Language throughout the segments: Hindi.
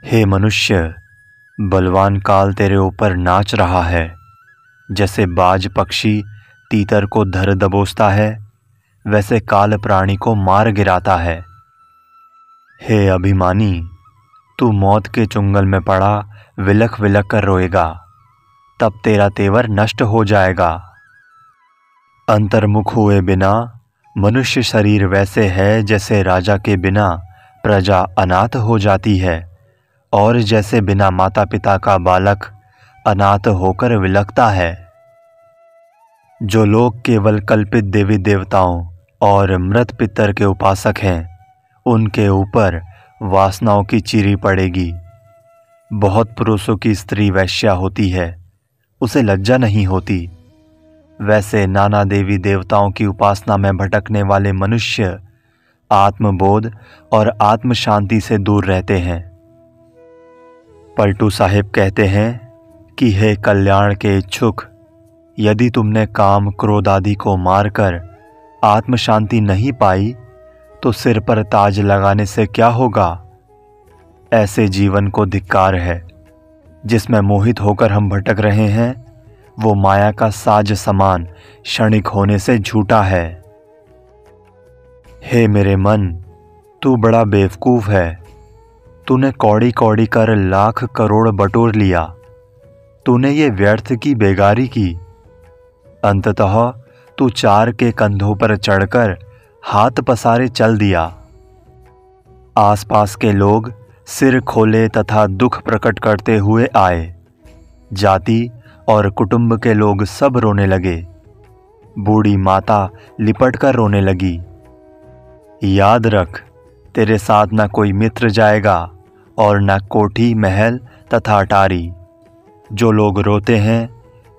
हे मनुष्य, बलवान काल तेरे ऊपर नाच रहा है। जैसे बाज पक्षी तीतर को धर दबोचता है, वैसे काल प्राणी को मार गिराता है। हे अभिमानी, तू मौत के चुंगल में पड़ा विलख विलख कर रोएगा, तब तेरा तेवर नष्ट हो जाएगा। अंतर्मुख हुए बिना मनुष्य शरीर वैसे है जैसे राजा के बिना प्रजा अनाथ हो जाती है, और जैसे बिना माता पिता का बालक अनाथ होकर विलखता है। जो लोग केवल कल्पित देवी देवताओं और मृत पितर के उपासक हैं, उनके ऊपर वासनाओं की चीरी पड़ेगी। बहुत पुरुषों की स्त्री वैश्या होती है, उसे लज्जा नहीं होती। वैसे नाना देवी देवताओं की उपासना में भटकने वाले मनुष्य आत्मबोध और आत्म शांति से दूर रहते हैं। पलटू साहिब कहते हैं कि हे कल्याण के इच्छुक, यदि तुमने काम क्रोध आदि को मारकर आत्म शांति नहीं पाई तो सिर पर ताज लगाने से क्या होगा। ऐसे जीवन को धिक्कार है। जिसमें मोहित होकर हम भटक रहे हैं, वो माया का साज समान क्षणिक होने से झूठा है। हे मेरे मन, तू बड़ा बेवकूफ है। तूने कौड़ी कौड़ी कर लाख करोड़ बटोर लिया। तूने ये व्यर्थ की बेगारी की। अंततः तू चार के कंधों पर चढ़कर हाथ पसारे चल दिया। आसपास के लोग सिर खोले तथा दुख प्रकट करते हुए आए। जाति और कुटुंब के लोग सब रोने लगे। बूढ़ी माता लिपट कर रोने लगी। याद रख, तेरे साथ न कोई मित्र जाएगा और न कोठी महल तथा अटारी। जो लोग रोते हैं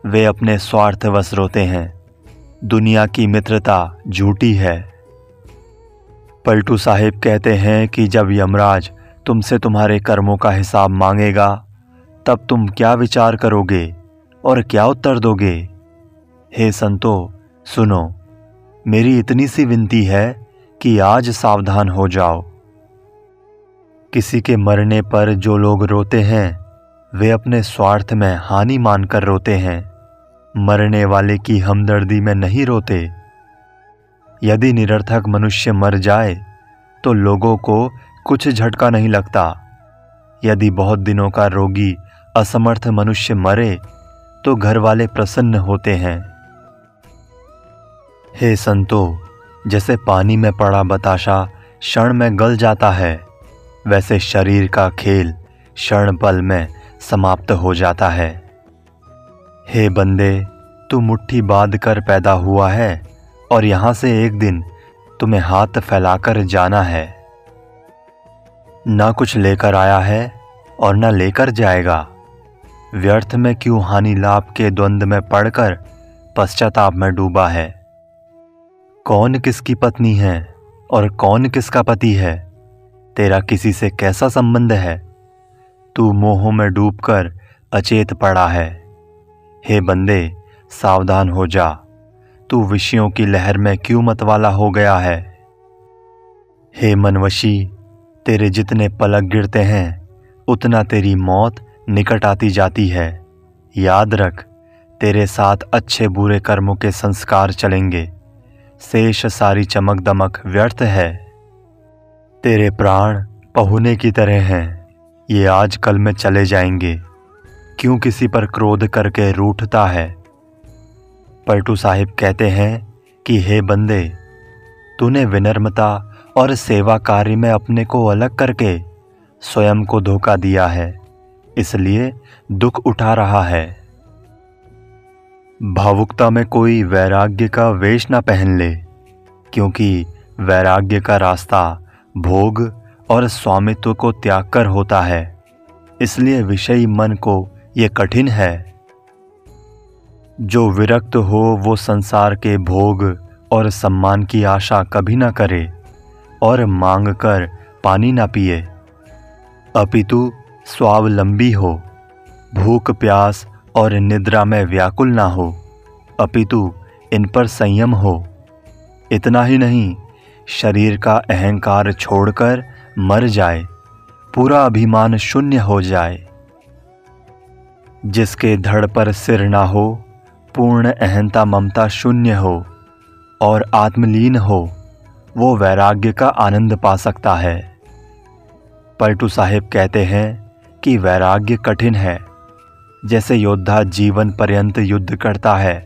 वे अपने स्वार्थवश रोते हैं। दुनिया की मित्रता झूठी है। पलटू साहिब कहते हैं कि जब यमराज तुमसे तुम्हारे कर्मों का हिसाब मांगेगा, तब तुम क्या विचार करोगे और क्या उत्तर दोगे। हे संतो, सुनो, मेरी इतनी सी विनती है कि आज सावधान हो जाओ। किसी के मरने पर जो लोग रोते हैं, वे अपने स्वार्थ में हानि मानकर रोते हैं। मरने वाले की हमदर्दी में नहीं रोते। यदि निरर्थक मनुष्य मर जाए तो लोगों को कुछ झटका नहीं लगता। यदि बहुत दिनों का रोगी असमर्थ मनुष्य मरे तो घर वाले प्रसन्न होते हैं। हे संतो, जैसे पानी में पड़ा बताशा क्षण में गल जाता है, वैसे शरीर का खेल क्षण पल में समाप्त हो जाता है। हे बंदे, तू मुट्ठी बांध कर पैदा हुआ है और यहाँ से एक दिन तुम्हें हाथ फैलाकर जाना है। ना कुछ लेकर आया है और ना लेकर जाएगा। व्यर्थ में क्यों हानि लाभ के द्वंद्व में पड़कर पश्चाताप में डूबा है। कौन किसकी पत्नी है और कौन किसका पति है, तेरा किसी से कैसा संबंध है। तू मोह में डूबकर अचेत पड़ा है। हे बंदे, सावधान हो जा। तू विषयों की लहर में क्यों मतवाला हो गया है। हे मनवशी, तेरे जितने पलक गिरते हैं उतना तेरी मौत निकट आती जाती है। याद रख, तेरे साथ अच्छे बुरे कर्मों के संस्कार चलेंगे। शेष सारी चमक दमक व्यर्थ है। तेरे प्राण पहुने की तरह हैं, ये आज कल में चले जाएंगे। क्यों किसी पर क्रोध करके रूठता है। पलटू साहिब कहते हैं कि हे बंदे, तूने विनम्रता और सेवा कार्य में अपने को अलग करके स्वयं को धोखा दिया है, इसलिए दुख उठा रहा है। भावुकता में कोई वैराग्य का वेश न पहन ले, क्योंकि वैराग्य का रास्ता भोग और स्वामित्व को त्याग कर होता है। इसलिए विषयी मन को ये कठिन है। जो विरक्त हो वो संसार के भोग और सम्मान की आशा कभी ना करे और मांग कर पानी ना पिए, अपितु स्वावलंबी हो। भूख प्यास और निद्रा में व्याकुल ना हो, अपितु इन पर संयम हो। इतना ही नहीं, शरीर का अहंकार छोड़कर मर जाए पूरा अभिमान शून्य हो जाए। जिसके धड़ पर सिर ना हो, पूर्ण अहंता ममता शून्य हो और आत्मलीन हो, वो वैराग्य का आनंद पा सकता है। पलटू साहिब कहते हैं कि वैराग्य कठिन है। जैसे योद्धा जीवन पर्यंत युद्ध करता है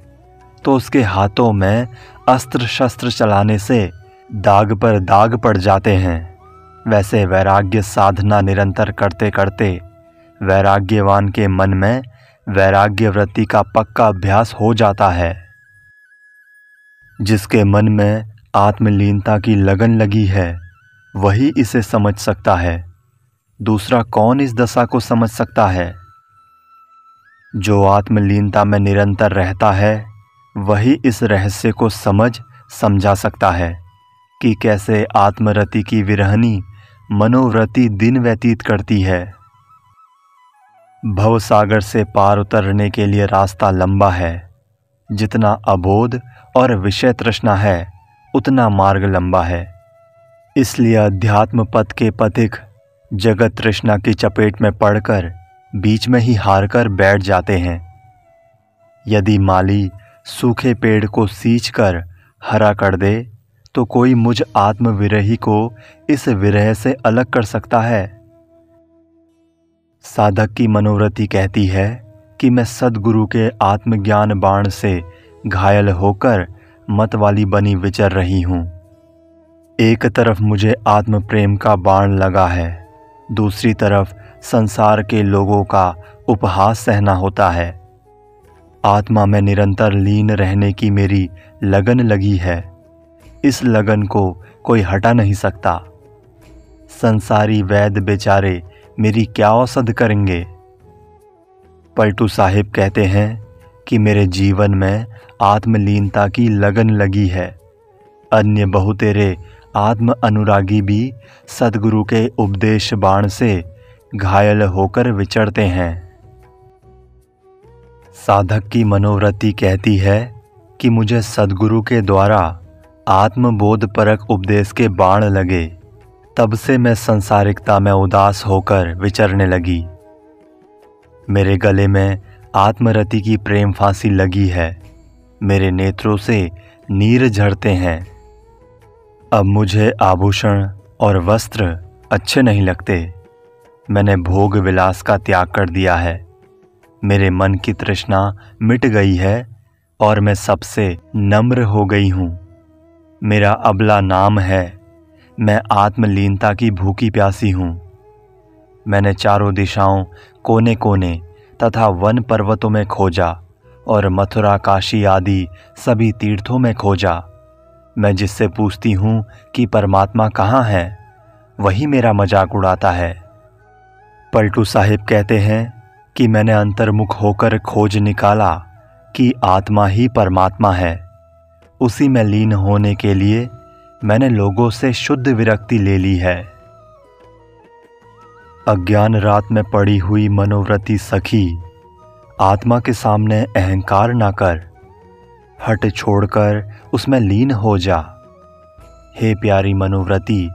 तो उसके हाथों में अस्त्र शस्त्र चलाने से दाग पर दाग पड़ जाते हैं, वैसे वैराग्य साधना निरंतर करते करते वैराग्यवान के मन में वैराग्य वृत्ति का पक्का अभ्यास हो जाता है। जिसके मन में आत्मलीनता की लगन लगी है वही इसे समझ सकता है। दूसरा कौन इस दशा को समझ सकता है? जो आत्मलीनता में निरंतर रहता है वही इस रहस्य को समझा सकता है कि कैसे आत्मरति की विरहनी मनोवृत्ति दिन व्यतीत करती है। भवसागर से पार उतरने के लिए रास्ता लंबा है। जितना अबोध और विषय तृष्णा है उतना मार्ग लंबा है। इसलिए अध्यात्म पथ के पथिक जगत तृष्णा की चपेट में पड़कर बीच में ही हार कर बैठ जाते हैं। यदि माली सूखे पेड़ को सींच कर हरा कर दे तो कोई मुझ आत्मविरही को इस विरह से अलग कर सकता है? साधक की मनोवृत्ति कहती है कि मैं सद्गुरु के आत्मज्ञान बाण से घायल होकर मत वाली बनी विचर रही हूँ। एक तरफ मुझे आत्म प्रेम का बाण लगा है, दूसरी तरफ संसार के लोगों का उपहास सहना होता है। आत्मा में निरंतर लीन रहने की मेरी लगन लगी है। इस लगन को कोई हटा नहीं सकता। संसारी वैद्य बेचारे मेरी क्या औषध करेंगे? पलटू साहिब कहते हैं कि मेरे जीवन में आत्मलीनता की लगन लगी है। अन्य बहुतेरे आत्म अनुरागी भी सद्गुरु के उपदेश बाण से घायल होकर विचरते हैं। साधक की मनोवृत्ति कहती है कि मुझे सद्गुरु के द्वारा आत्मबोध परक उपदेश के बाण लगे, तब से मैं संसारिकता में उदास होकर विचरने लगी। मेरे गले में आत्मरति की प्रेम फांसी लगी है। मेरे नेत्रों से नीर झरते हैं। अब मुझे आभूषण और वस्त्र अच्छे नहीं लगते। मैंने भोग विलास का त्याग कर दिया है। मेरे मन की तृष्णा मिट गई है और मैं सबसे नम्र हो गई हूँ। मेरा अबला नाम है। मैं आत्मलीनता की भूखी प्यासी हूँ। मैंने चारों दिशाओं, कोने कोने तथा वन पर्वतों में खोजा और मथुरा, काशी आदि सभी तीर्थों में खोजा। मैं जिससे पूछती हूँ कि परमात्मा कहाँ है, वही मेरा मजाक उड़ाता है। पलटू साहिब कहते हैं कि मैंने अंतर्मुख होकर खोज निकाला कि आत्मा ही परमात्मा है। उसी में लीन होने के लिए मैंने लोगों से शुद्ध विरक्ति ले ली है। अज्ञान रात में पड़ी हुई मनोवृत्ति सखी, आत्मा के सामने अहंकार ना कर, हट छोड़कर उसमें लीन हो जा। हे प्यारी मनोवृत्ति,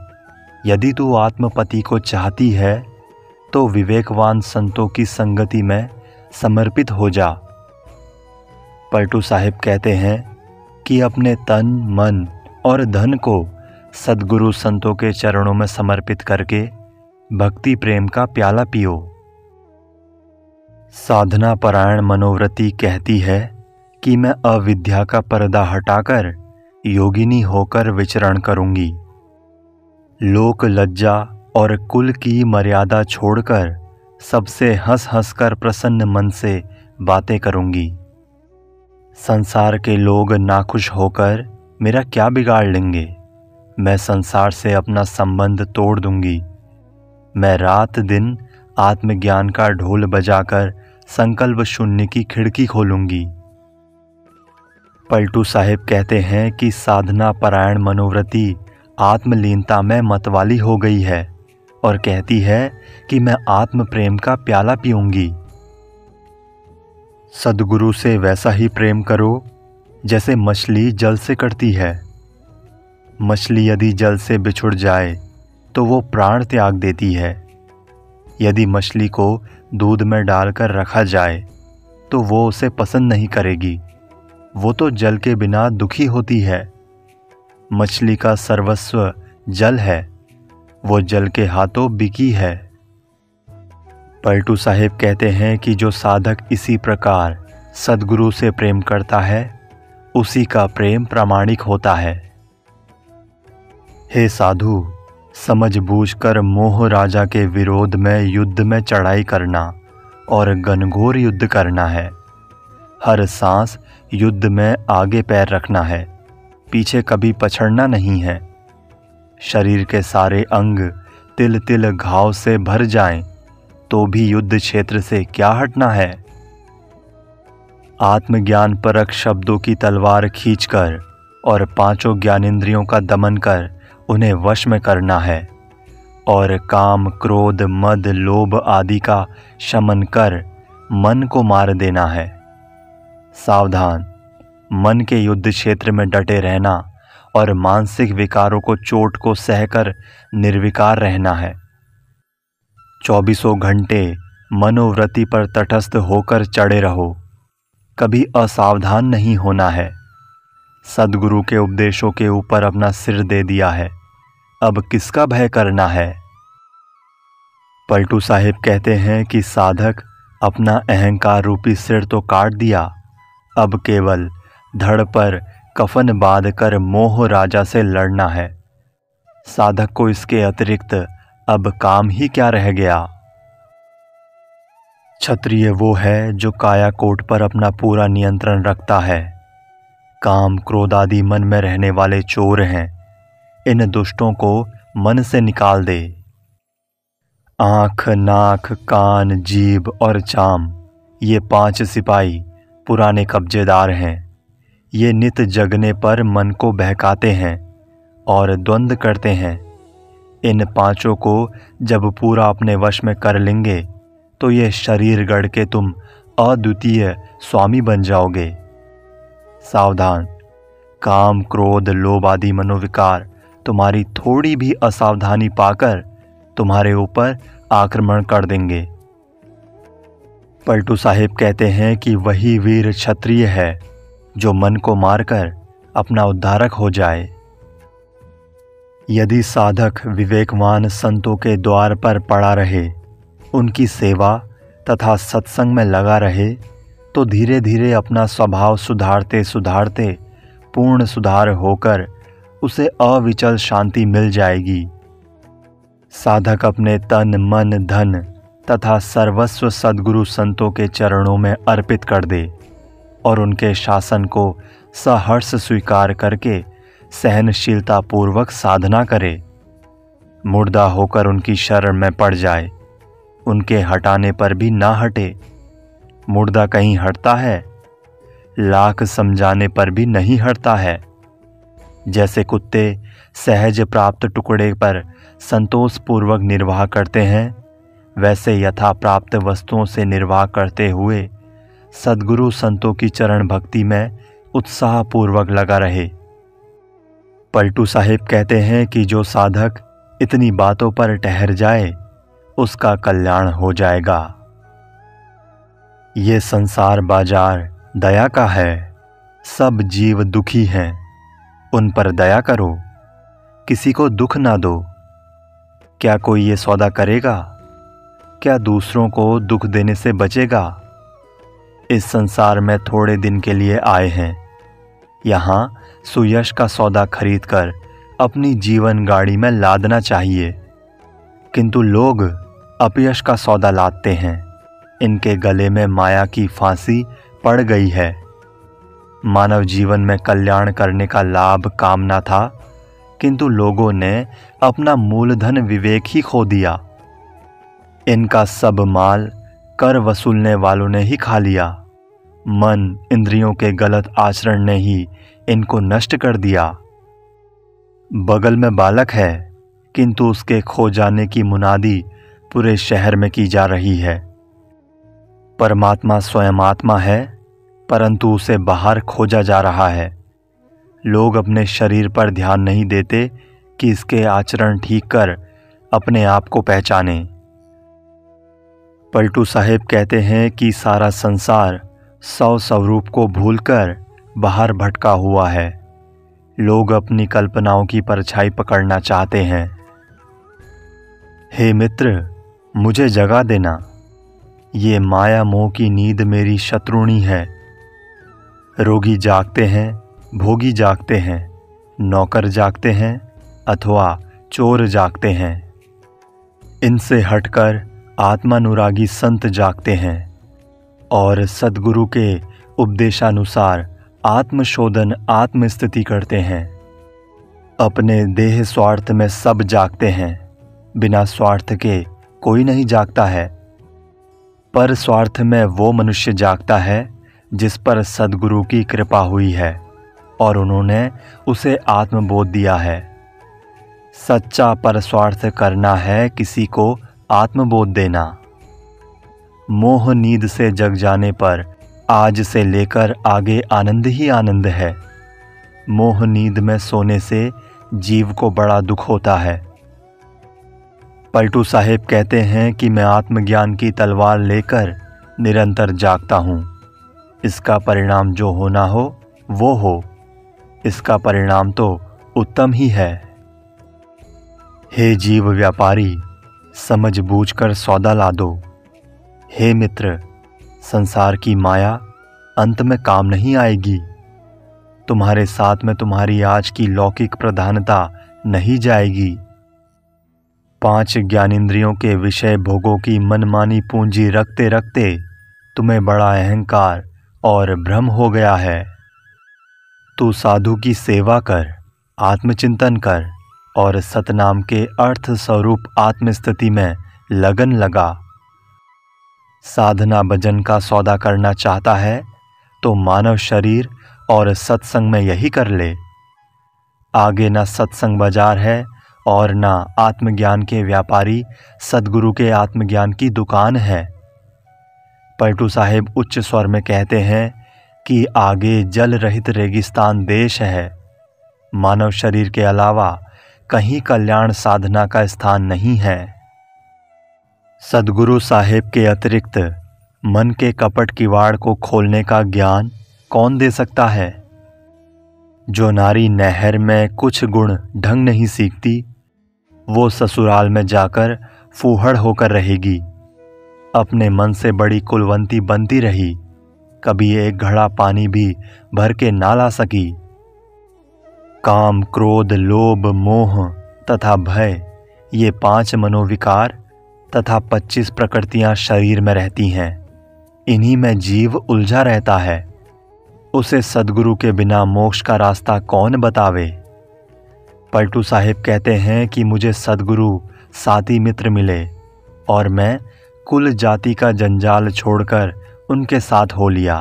यदि तू आत्मपति को चाहती है तो विवेकवान संतों की संगति में समर्पित हो जा। पलटू साहिब कहते हैं कि अपने तन, मन और धन को सद्गुरु संतों के चरणों में समर्पित करके भक्ति प्रेम का प्याला पियो। साधना परायण मनोवृत्ति कहती है कि मैं अविद्या का पर्दा हटाकर योगिनी होकर विचरण करूंगी। लोक लज्जा और कुल की मर्यादा छोड़कर सबसे हंस हंस कर प्रसन्न मन से बातें करूंगी। संसार के लोग नाखुश होकर मेरा क्या बिगाड़ लेंगे? मैं संसार से अपना संबंध तोड़ दूंगी। मैं रात दिन आत्मज्ञान का ढोल बजाकर संकल्प शून्य की खिड़की खोलूंगी। पलटू साहिब कहते हैं कि साधना परायण मनोवृत्ति आत्मलीनता में मतवाली हो गई है और कहती है कि मैं आत्म प्रेम का प्याला पीऊंगी। सद्गुरु से वैसा ही प्रेम करो जैसे मछली जल से कटती है। मछली यदि जल से बिछुड़ जाए तो वो प्राण त्याग देती है, यदि मछली को दूध में डालकर रखा जाए तो वो उसे पसंद नहीं करेगी। वो तो जल के बिना दुखी होती है। मछली का सर्वस्व जल है, वो जल के हाथों बिकी है। पलटू साहिब कहते हैं कि जो साधक इसी प्रकार सद्गुरु से प्रेम करता है, उसी का प्रेम प्रामाणिक होता है। हे साधु, समझ बूझकर मोह राजा के विरोध में युद्ध में चढ़ाई करना और घनघोर युद्ध करना है। हर सांस युद्ध में आगे पैर रखना है, पीछे कभी पछड़ना नहीं है। शरीर के सारे अंग तिल तिल घाव से भर जाएं, तो भी युद्ध क्षेत्र से क्या हटना है। आत्मज्ञान परक शब्दों की तलवार खींचकर और पांचों ज्ञानेंद्रियों का दमन कर उन्हें वश में करना है और काम, क्रोध, मद, लोभ आदि का शमन कर मन को मार देना है। सावधान, मन के युद्ध क्षेत्र में डटे रहना और मानसिक विकारों को चोट को सहकर निर्विकार रहना है। 24 घंटे मनोवृत्ति पर तटस्थ होकर चढ़े रहो, कभी असावधान नहीं होना है। सद्गुरु के उपदेशों के ऊपर अपना सिर दे दिया है, अब किसका भय करना है। पलटू साहिब कहते हैं कि साधक अपना अहंकार रूपी सिर तो काट दिया, अब केवल धड़ पर कफन बांधकर मोह राजा से लड़ना है। साधक को इसके अतिरिक्त अब काम ही क्या रह गया। क्षत्रिय वो है जो काया कोट पर अपना पूरा नियंत्रण रखता है। काम, क्रोध आदि मन में रहने वाले चोर हैं, इन दुष्टों को मन से निकाल दे। आँख, नाक, कान, जीभ और चाम, ये 5 सिपाही पुराने कब्जेदार हैं। ये नित जगने पर मन को बहकाते हैं और द्वंद्व करते हैं। इन 5 को जब पूरा अपने वश में कर लेंगे तो ये शरीर गढ़ के तुम अद्वितीय स्वामी बन जाओगे। सावधान, काम, क्रोध, लोभ आदि मनोविकार तुम्हारी थोड़ी भी असावधानी पाकर तुम्हारे ऊपर आक्रमण कर देंगे। पलटू साहिब कहते हैं कि वही वीर क्षत्रिय है जो मन को मारकर अपना उद्धारक हो जाए। यदि साधक विवेकवान संतों के द्वार पर पड़ा रहे, उनकी सेवा तथा सत्संग में लगा रहे, तो धीरे धीरे अपना स्वभाव सुधारते सुधारते पूर्ण सुधार होकर उसे अविचल शांति मिल जाएगी। साधक अपने तन, मन, धन तथा सर्वस्व सद्गुरु संतों के चरणों में अर्पित कर दे और उनके शासन को सहर्ष स्वीकार करके सहनशीलता पूर्वक साधना करे। मुर्दा होकर उनकी शरण में पड़ जाए, उनके हटाने पर भी ना हटे। मुर्दा कहीं हटता है? लाख समझाने पर भी नहीं हटता है। जैसे कुत्ते सहज प्राप्त टुकड़े पर संतोष पूर्वक निर्वाह करते हैं, वैसे यथा प्राप्त वस्तुओं से निर्वाह करते हुए सद्गुरु संतों की चरण भक्ति में उत्साह पूर्वक लगा रहे। पलटू साहिब कहते हैं कि जो साधक इतनी बातों पर ठहर जाए, उसका कल्याण हो जाएगा। ये संसार बाजार दया का है, सब जीव दुखी हैं, उन पर दया करो, किसी को दुख ना दो। क्या कोई ये सौदा करेगा? क्या दूसरों को दुख देने से बचेगा? इस संसार में थोड़े दिन के लिए आए हैं, यहाँ सुयश का सौदा खरीदकर अपनी जीवन गाड़ी में लादना चाहिए, किंतु लोग अपयश का सौदा लादते हैं। इनके गले में माया की फांसी पड़ गई है। मानव जीवन में कल्याण करने का लाभ कामना था, किंतु लोगों ने अपना मूलधन विवेक ही खो दिया। इनका सब माल कर वसूलने वालों ने ही खा लिया। मन, इंद्रियों के गलत आचरण ने ही इनको नष्ट कर दिया। बगल में बालक है, किंतु उसके खो जाने की मुनादी पूरे शहर में की जा रही है। परमात्मा स्वयं आत्मा है, परंतु उसे बाहर खोजा जा रहा है। लोग अपने शरीर पर ध्यान नहीं देते कि इसके आचरण ठीक कर अपने आप को पहचानें। पलटू साहेब कहते हैं कि सारा संसार स्वरूप को भूलकर बाहर भटका हुआ है। लोग अपनी कल्पनाओं की परछाई पकड़ना चाहते हैं। हे मित्र, मुझे जगा देना। ये माया मोह की नींद मेरी शत्रुणी है। रोगी जागते हैं, भोगी जागते हैं, नौकर जागते हैं अथवा चोर जागते हैं। इनसे हटकर आत्मानुरागी संत जागते हैं और सद्गुरु के उपदेशानुसार आत्मशोधन आत्मस्थिति करते हैं। अपने देह स्वार्थ में सब जागते हैं, बिना स्वार्थ के कोई नहीं जागता है। पर स्वार्थ में वो मनुष्य जागता है जिस पर सद्गुरु की कृपा हुई है और उन्होंने उसे आत्मबोध दिया है। सच्चा परस्वार्थ करना है किसी को आत्मबोध देना। मोह नींद से जग जाने पर आज से लेकर आगे आनंद ही आनंद है। मोह नींद में सोने से जीव को बड़ा दुख होता है। पलटू साहेब कहते हैं कि मैं आत्मज्ञान की तलवार लेकर निरंतर जागता हूँ। इसका परिणाम जो होना हो वो हो। इसका परिणाम तो उत्तम ही है। हे जीव व्यापारी, समझ बूझकर सौदा ला दो। हे मित्र, संसार की माया अंत में काम नहीं आएगी। तुम्हारे साथ में तुम्हारी आज की लौकिक प्रधानता नहीं जाएगी। 5 ज्ञानेंद्रियों के विषय भोगों की मनमानी पूंजी रखते रखते तुम्हें बड़ा अहंकार और भ्रम हो गया है। तू साधु की सेवा कर, आत्मचिंतन कर और सतनाम के अर्थ स्वरूप आत्मस्थिति में लगन लगा। साधना भजन का सौदा करना चाहता है तो मानव शरीर और सत्संग में यही कर ले। आगे ना सत्संग बाजार है और ना आत्मज्ञान के व्यापारी सद्गुरु के आत्मज्ञान की दुकान है। पलटू साहेब उच्च स्वर में कहते हैं कि आगे जल रहित रेगिस्तान देश है। मानव शरीर के अलावा कहीं कल्याण साधना का स्थान नहीं है। सद्गुरु साहेब के अतिरिक्त मन के कपट किवाड़ को खोलने का ज्ञान कौन दे सकता है? जो नारी नहर में कुछ गुण ढंग नहीं सीखती, वो ससुराल में जाकर फूहड़ होकर रहेगी। अपने मन से बड़ी कुलवंती बनती रही, कभी एक घड़ा पानी भी भर के ना ला सकी। काम, क्रोध, लोभ, मोह तथा भय, ये 5 मनोविकार तथा 25 प्रकृतियां शरीर में रहती हैं। इन्हीं में जीव उलझा रहता है। उसे सद्गुरु के बिना मोक्ष का रास्ता कौन बतावे? पलटू साहेब कहते हैं कि मुझे सद्गुरु साथी मित्र मिले और मैं कुल जाति का जंजाल छोड़कर उनके साथ हो लिया।